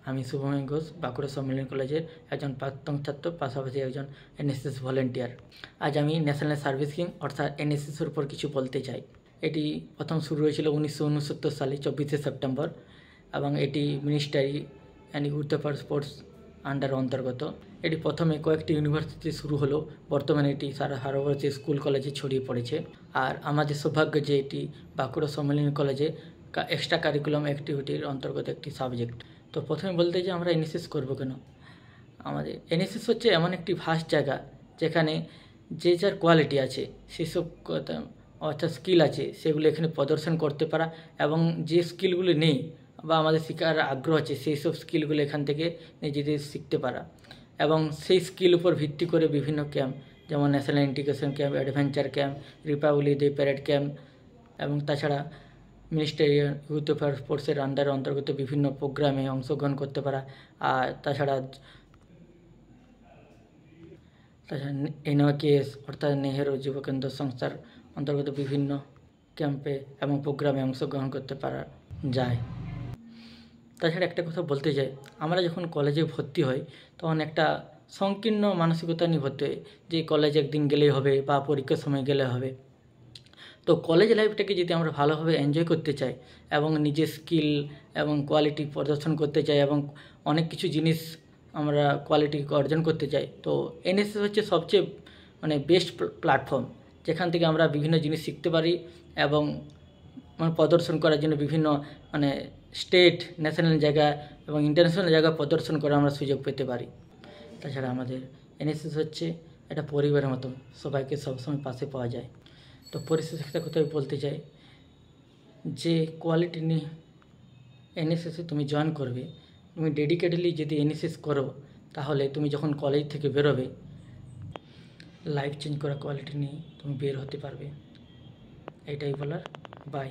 আমি শুভময় ঘোষ, বাঁকুড়া সম্মিলনী কলেজের একজন প্রাক্তন ছাত্র, পাশাপাশি একজন এনএসএস ভলেন্টিয়ার। আজ আমি ন্যাশনাল সার্ভিস স্কিম অর্থাৎ এনএসএসের উপর কিছু বলতে চাই। এটি প্রথম শুরু হয়েছিল 1969 সালে 24শে সেপ্টেম্বর এবং এটি ministry and youth affairs sports under অন্তর্গত। এটি প্রথমে কয়েকটি ইউনিভার্সিটি শুরু হলো, বর্তমানে এটি সারা ভারতবর্ষে স্কুল কলেজে ছড়িয়ে পড়েছে। আর আমাদের সৌভাগ্য যে এটি বাঁকুড়া সম্মিলনী কলেজে এক্সট্রা কারিকুলাম অ্যাক্টিভিটির অন্তর্গত একটি সাবজেক্ট। তো প্রথমে বলতে যে আমরা এনএসএস করবো কেন। আমাদের এনএসএস হচ্ছে এমন একটি ভাস্ট জায়গা যেখানে যে যার কোয়ালিটি আছে, সেসব অর্থাৎ স্কিল আছে, সেগুলো এখানে প্রদর্শন করতে পারা এবং যে স্কিলগুলো নেই বা আমাদের শেখার আগ্রহ আছে, সেই সব স্কিলগুলো এখান থেকে নিজেদের শিখতে পারা এবং সেই স্কিল উপর ভিত্তি করে বিভিন্ন ক্যাম্প, যেমন national integration camp, adventure camp, Republic day parade camp এবং তাছাড়া মিনিস্ট্রি ইউথ অ্যাফেয়ার্স স্পোর্টসের আন্ডারে অন্তর্গত বিভিন্ন প্রোগ্রামে অংশগ্রহণ করতে পারা। আর তাছাড়া এনওকেএস অর্থাৎ নেহেরু যুব কেন্দ্র সংস্থার অন্তর্গত বিভিন্ন ক্যাম্পে এবং প্রোগ্রামে অংশগ্রহণ করতে পারা যায়। তাছাড়া একটা কথা বলতে চাই, আমরা যখন কলেজে ভর্তি হই তখন একটা সংকীর্ণ মানসিকতা নিয়ে ভর্তি হই যে কলেজে একদিন গেলেই হবে বা পরীক্ষার সময় গেলে হবে। তো কলেজ লাইফটাকে যদি আমরা ভালোভাবে এনজয় করতে চাই এবং নিজের স্কিল এবং কোয়ালিটি প্রদর্শন করতে চাই এবং অনেক কিছু জিনিস আমরা কোয়ালিটি অর্জন করতে চাই, তো এনএসএস হচ্ছে সবচেয়ে বেস্ট প্ল্যাটফর্ম, যেখান থেকে আমরা বিভিন্ন জিনিস শিখতে পারি এবং প্রদর্শন করার জন্য বিভিন্ন স্টেট, ন্যাশনাল জায়গা এবং ইন্টারন্যাশনাল জায়গা প্রদর্শন করার আমরা সুযোগ পেতে পারি। তাছাড়া আমাদের এনএসএস হচ্ছে একটা পরিবারের মতো, সবাইকে সবসময় পাশে পাওয়া যায়। তো পরিশেষে একটা কথা বলতে চাই যে কোয়ালিটি নিয়ে এনএসএসে তুমি জয়েন করবে, তুমি ডেডিকেটেডলি যদি এনএসএস করো, তাহলে তুমি যখন কলেজ থেকে বেরোবে লাইফ চেঞ্জ করা কোয়ালিটি নিয়ে তুমি বের হতে পারবে। এটাই বলার। বাই।